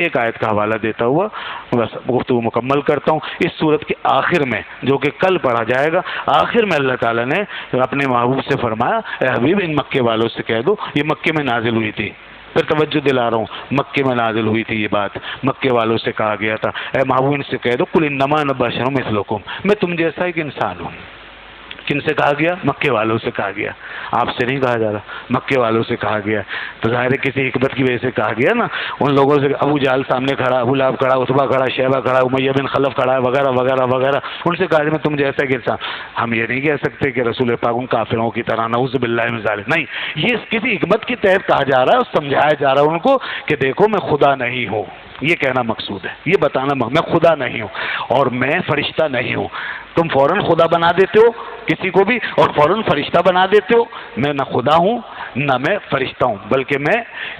ایک آیت کا حوالہ دیتا ہوا بس گفتگو مکمل کرتا ہوں. اس صورت کے آخر میں جو کہ کل پڑھا جائے گا، آخر میں اللہ تعالیٰ نے اپنے محبوب سے فرمایا اے حبیب ان مکے والوں سے کہہ دو، یہ مکے میں نازل ہوئی تھی، پھر توجہ دلا رہا ہوں، مکے میں نازل ہوئی تھی یہ بات، مکے والوں سے کہا گیا تھا اے محبوب ان سے کہہ دو قل انما انا بشر مثلکم، میں تم جیسا ایک انسان ہوں. کن سے کہا گیا؟ مکے والوں سے کہا گیا. آپ سے نہیں کہا جا رہا، مکے والوں سے کہا گیا. تو ظاہر ہے کسی حکمت کی وجہ سے کہا گیا نا. ان لوگوں سے ابو جہل سامنے کھڑا، ابو لہب کھڑا، عتبہ کھڑا، شیبہ کھڑا، امیہ بن خلف کھڑا ہے وغیرہ وغیرہ وغیرہ، ان سے کہا میں تم جیسا کہ انسان. ہم یہ نہیں کہہ سکتے کہ رسول پاک ان کافروں کی طرح نعوذ باللہ من ذالک، نہیں، یہ کسی حکمت کے تحت کہا جا رہا ہے اور سمجھایا جا رہا ہے ان کو کہ دیکھو میں خدا نہیں ہوں. یہ کہنا مقصود ہے، یہ بتانا میں خدا نہیں ہوں اور میں فرشتہ نہیں ہوں. تم فوراً خدا بنا دیتے ہو کسی کو بھی اور فوراً فرشتہ بنا دیتے ہو. میں نہ خدا ہوں نہ میں فرشتہ ہوں، بلکہ میں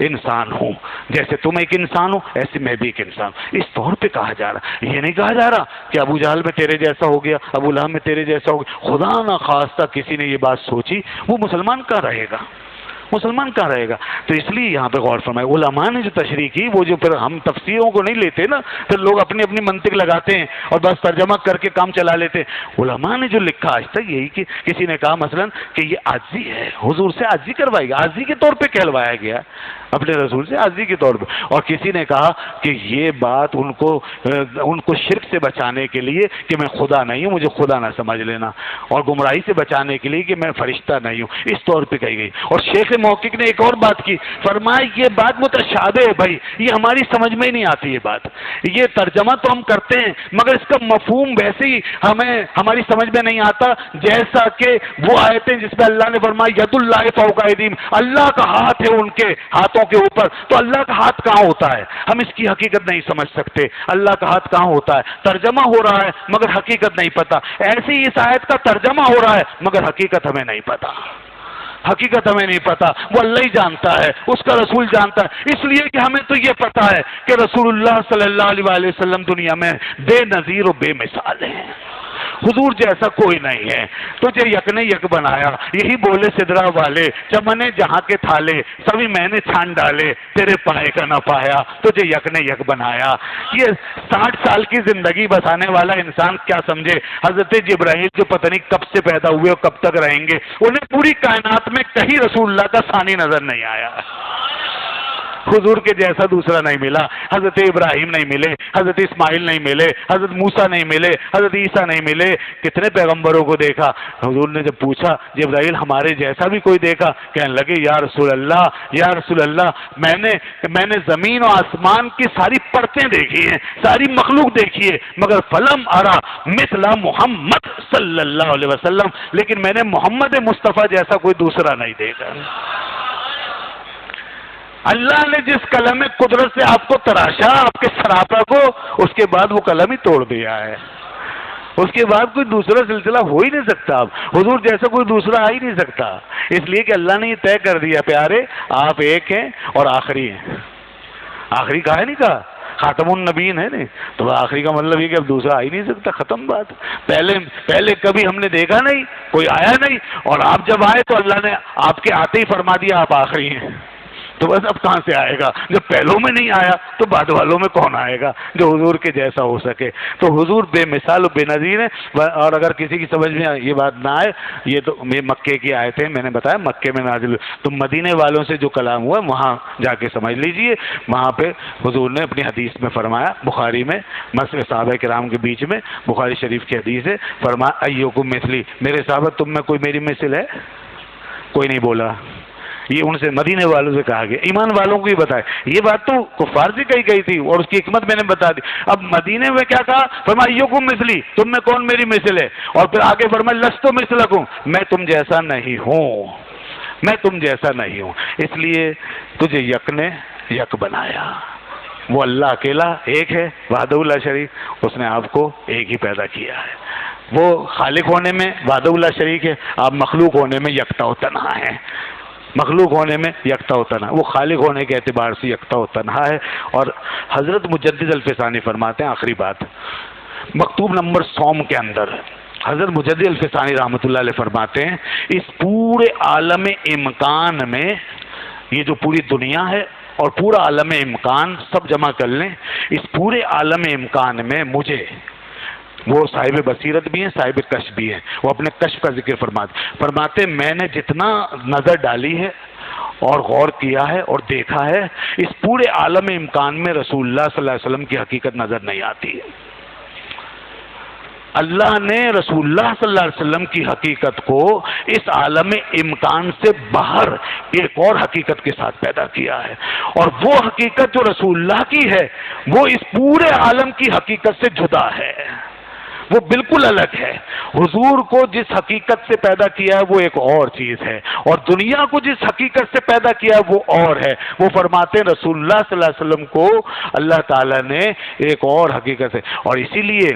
انسان ہوں. جیسے تم ایک انسان ہو ایسے میں بھی ایک انسان ہوں. اس طور پہ کہا جا رہا، یہ نہیں کہا جا رہا کہ ابو جہل میں تیرے جیسا ہو گیا، ابو لہب میں تیرے جیسا ہو گیا. خدا نہ خواستہ کسی نے یہ بات سوچی، وہ مسلمان کہاں رہے گا؟ مسلمان کہاں رہے گا؟ تو اس لیے یہاں پہ غور فرمائے علماء نے جو تشریح کی، وہ جو پھر ہم تفسیروں کو نہیں لیتے نا، پھر لوگ اپنی اپنی منطق لگاتے ہیں اور بس ترجمہ کر کے کام چلا لیتے ہیں. علماء نے جو لکھا آج تک یہی کہ کسی نے کہا مثلا کہ یہ عاجزی ہے، حضور سے عاجزی کروائی گئی، عاجزی کے طور پہ کہلوایا گیا اپنے رسول سے عاجزی کے طور پہ. اور کسی نے کہا کہ یہ بات ان کو شرک سے بچانے کے لیے کہ میں خدا نہیں ہوں، مجھے خدا نہ سمجھ لینا، اور گمراہی سے بچانے کے لیے کہ میں فرشتہ نہیں ہوں، اس طور پہ کہی گئی. اور شیخ محقق نے ایک اور بات کی، فرمایا یہ بات متشابہ ہے بھائی، یہ ہماری سمجھ میں ہی نہیں آتی. یہ بات، یہ ترجمہ تو ہم کرتے ہیں مگر اس کا مفہوم ویسے ہی ہماری سمجھ میں نہیں آتا جیسا کہ وہ آیتیں جس میں اللہ نے فرمایا ید اللہ فوق ایدیہم، اللہ کا ہاتھ ہے ان کے ہاتھوں کے اوپر. تو اللہ کا ہاتھ کہاں ہوتا ہے؟ ہم اس کی حقیقت نہیں سمجھ سکتے. اللہ کا ہاتھ کہاں ہوتا ہے؟ ترجمہ ہو رہا ہے مگر حقیقت نہیں پتا. ایسے ہی اس آیت کا ترجمہ ہو رہا ہے مگر حقیقت ہمیں نہیں پتا. حقیقت ہمیں نہیں پتا، وہ اللہ ہی جانتا ہے، اس کا رسول جانتا ہے. اس لیے کہ ہمیں تو یہ پتا ہے کہ رسول اللہ صلی اللہ علیہ وسلم دنیا میں بے نظیر و بے مثال ہیں. حضور جیسا کوئی نہیں ہے. تجھے یک نے یک بنایا، یہی بولے سدرا والے، چمنے جہاں کے تھالے سبھی میں نے چھان ڈالے، تیرے پائے کا نہ پایا، تجھے یک نے یک بنایا. یہ 60 سال کی زندگی بسانے والا انسان کیا سمجھے؟ حضرت جبرائیل جو پتہ نہیں کب سے پیدا ہوئے اور کب تک رہیں گے، انہیں پوری کائنات میں کہیں رسول اللہ کا ثانی نظر نہیں آیا. حضور کے جیسا دوسرا نہیں ملا. حضرت ابراہیم نہیں ملے، حضرت اسماعیل نہیں ملے، حضرت موسیٰ نہیں ملے، حضرت عیسیٰ نہیں ملے. کتنے پیغمبروں کو دیکھا. حضور نے جب پوچھا جبرائیل ہمارے جیسا بھی کوئی دیکھا؟ کہنے لگے یا رسول اللہ، یا رسول اللہ، میں نے زمین و آسمان کی ساری پرتیں دیکھی ہیں، ساری مخلوق دیکھی ہے، مگر فلم ارا مثل محمد صلی اللہ علیہ وسلم، لیکن میں نے محمد مصطفیٰ جیسا کوئی دوسرا نہیں دیکھا. اللہ نے جس قلم قدرت سے آپ کو تراشا، آپ کے سراپا کو، اس کے بعد وہ قلم ہی توڑ دیا ہے. اس کے بعد کوئی دوسرا سلسلہ ہو ہی نہیں سکتا. اب حضور جیسا کوئی دوسرا آ ہی نہیں سکتا. اس لیے کہ اللہ نے یہ طے کر دیا پیارے آپ ایک ہیں اور آخری ہیں. آخری کہا ہے نہیں کہا خاتم النبیین ہے نہیں، تو آخری کا مطلب یہ کہ اب دوسرا آ ہی نہیں سکتا. ختم بات. پہلے کبھی ہم نے دیکھا نہیں، کوئی آیا نہیں، اور آپ جب آئے تو اللہ نے آپ کے آتے ہی فرما دیا آپ آخری ہیں. تو بس اب کہاں سے آئے گا؟ جب پہلوں میں نہیں آیا تو بعد والوں میں کون آئے گا جو حضور کے جیسا ہو سکے؟ تو حضور بے مثال و بے نظیر ہے. اور اگر کسی کی سمجھ میں یہ بات نہ آئے، یہ تو مکے کی آیتیں میں نے بتایا مکے میں نازل، تو مدینے والوں سے جو کلام ہوا وہاں جا کے سمجھ لیجئے. وہاں پہ حضور نے اپنی حدیث میں فرمایا، بخاری میں صحابہ کرام کے بیچ میں بخاری شریف کی حدیث ہے، فرمایا ایوکم مثلی، میرے صحابہ تم میں کوئی میری مثل ہے؟ کوئی نہیں بولا. یہ ان سے مدینے والوں سے کہا گیا. ایمان والوں کو ہی بتائے. یہ بات تو کفار سے کہی گئی تھی اور اس کی حکمت میں نے بتا دی. اب مدینے میں کیا کہا؟ فرمایا ایوکم مثلی، تم میں کون میری مثل ہے؟ اور پھر آگے فرمایا لست مثلکم، میں تم جیسا نہیں ہوں، میں تم جیسا نہیں ہوں. اس لیے تجھے یک نے یک بنایا. وہ اللہ اکیلا ایک ہے وحدہ لا شریک، اس نے آپ کو ایک ہی پیدا کیا ہے. وہ خالق ہونے میں وحدہ لا شریک ہے، آپ مخلوق ہونے میں یکتا و تنہا ہیں. مخلوق ہونے میں یکتا و تنہا، وہ خالق ہونے کے اعتبار سے یکتا و تنہا ہے. اور حضرت مجدد الفسانی فرماتے ہیں، آخری بات مکتوب نمبر 100 کے اندر حضرت مجدد الفسانی رحمۃ اللہ علیہ فرماتے ہیں اس پورے عالم امکان میں، یہ جو پوری دنیا ہے اور پورا عالم امکان سب جمع کر لیں، اس پورے عالم امکان میں مجھے، وہ صاحب بصیرت بھی ہیں، صاحب کشف بھی ہیں، وہ اپنے کشف کا ذکر فرماتے میں نے جتنا نظر ڈالی ہے اور غور کیا ہے اور دیکھا ہے، اس پورے عالم امکان میں رسول اللہ صلی اللہ علیہ وسلم کی حقیقت نظر نہیں آتی ہے۔ اللہ نے رسول اللہ صلی اللہ علیہ وسلم کی حقیقت کو اس عالم امکان سے باہر ایک اور حقیقت کے ساتھ پیدا کیا ہے، اور وہ حقیقت جو رسول اللہ کی ہے وہ اس پورے عالم کی حقیقت سے جدا ہے، وہ بالکل الگ ہے۔ حضور کو جس حقیقت سے پیدا کیا ہے وہ ایک اور چیز ہے، اور دنیا کو جس حقیقت سے پیدا کیا ہے وہ اور ہے۔ وہ فرماتے ہیں رسول اللہ صلی اللہ علیہ وسلم کو اللہ تعالیٰ نے ایک اور حقیقت ہے، اور اسی لیے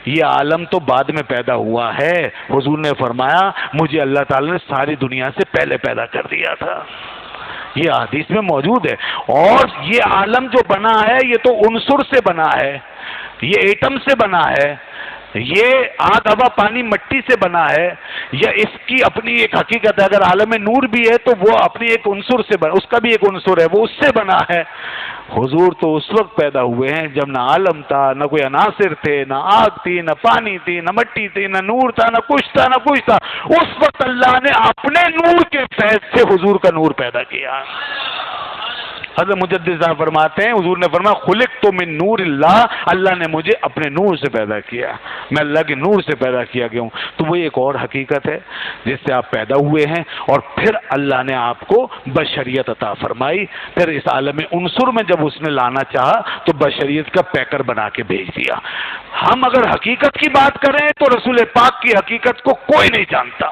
یہ عالم تو بعد میں پیدا ہوا ہے۔ حضور نے فرمایا مجھے اللہ تعالیٰ نے ساری دنیا سے پہلے پیدا کر دیا تھا، یہ حدیث میں موجود ہے۔ اور یہ عالم جو بنا ہے یہ تو عنصر سے بنا ہے، یہ ایٹم سے بنا ہے، یہ آگ ہوا پانی مٹی سے بنا ہے، یا اس کی اپنی ایک حقیقت ہے۔ اگر عالم نور بھی ہے تو وہ اپنی ایک عنصر سے بنا، اس کا بھی ایک عنصر ہے، وہ اس سے بنا ہے۔ حضور تو اس وقت پیدا ہوئے ہیں جب نہ عالم تھا، نہ کوئی عناصر تھے، نہ آگ تھی، نہ پانی تھی، نہ مٹی تھی، نہ نور تھا، نہ کچھ تھا، نہ کچھ تھا۔ اس وقت اللہ نے اپنے نور کے فیض سے حضور کا نور پیدا کیا۔ حضرت مجدد صاحب فرماتے ہیں حضور نے فرمایا خلقت من نور اللہ، اللہ نے مجھے اپنے نور سے پیدا کیا، میں اللہ کے نور سے پیدا کیا گیا ہوں۔ تو وہ ایک اور حقیقت ہے جس سے آپ پیدا ہوئے ہیں، اور پھر اللہ نے آپ کو بشریت عطا فرمائی۔ پھر اس عالم عنصر میں جب اس نے لانا چاہا تو بشریت کا پیکر بنا کے بھیج دیا۔ ہم اگر حقیقت کی بات کریں تو رسول پاک کی حقیقت کو کوئی نہیں جانتا،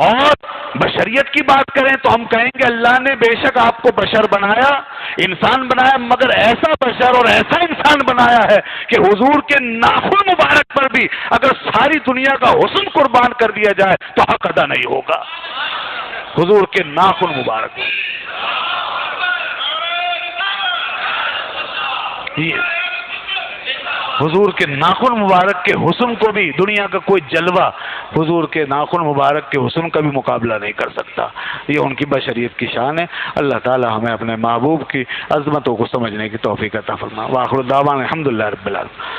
اور بشریت کی بات کریں تو ہم کہیں گے اللہ نے بے شک آپ کو بشر بنایا، انسان بنایا، مگر ایسا بشر اور ایسا انسان بنایا ہے کہ حضور کے ناخن مبارک پر بھی اگر ساری دنیا کا حسن قربان کر دیا جائے تو حق ادا نہیں ہوگا۔ حضور کے ناخن مبارک حضور کے ناخن مبارک کے حسن کو بھی دنیا کا کوئی جلوہ حضور کے ناخن مبارک کے حسن کا بھی مقابلہ نہیں کر سکتا۔ یہ ان کی بشریت کی شان ہے۔ اللہ تعالی ہمیں اپنے محبوب کی عظمتوں کو سمجھنے کی توفیق عطا فرمائے۔ وآخر دعوانا الحمدللہ رب العالمین۔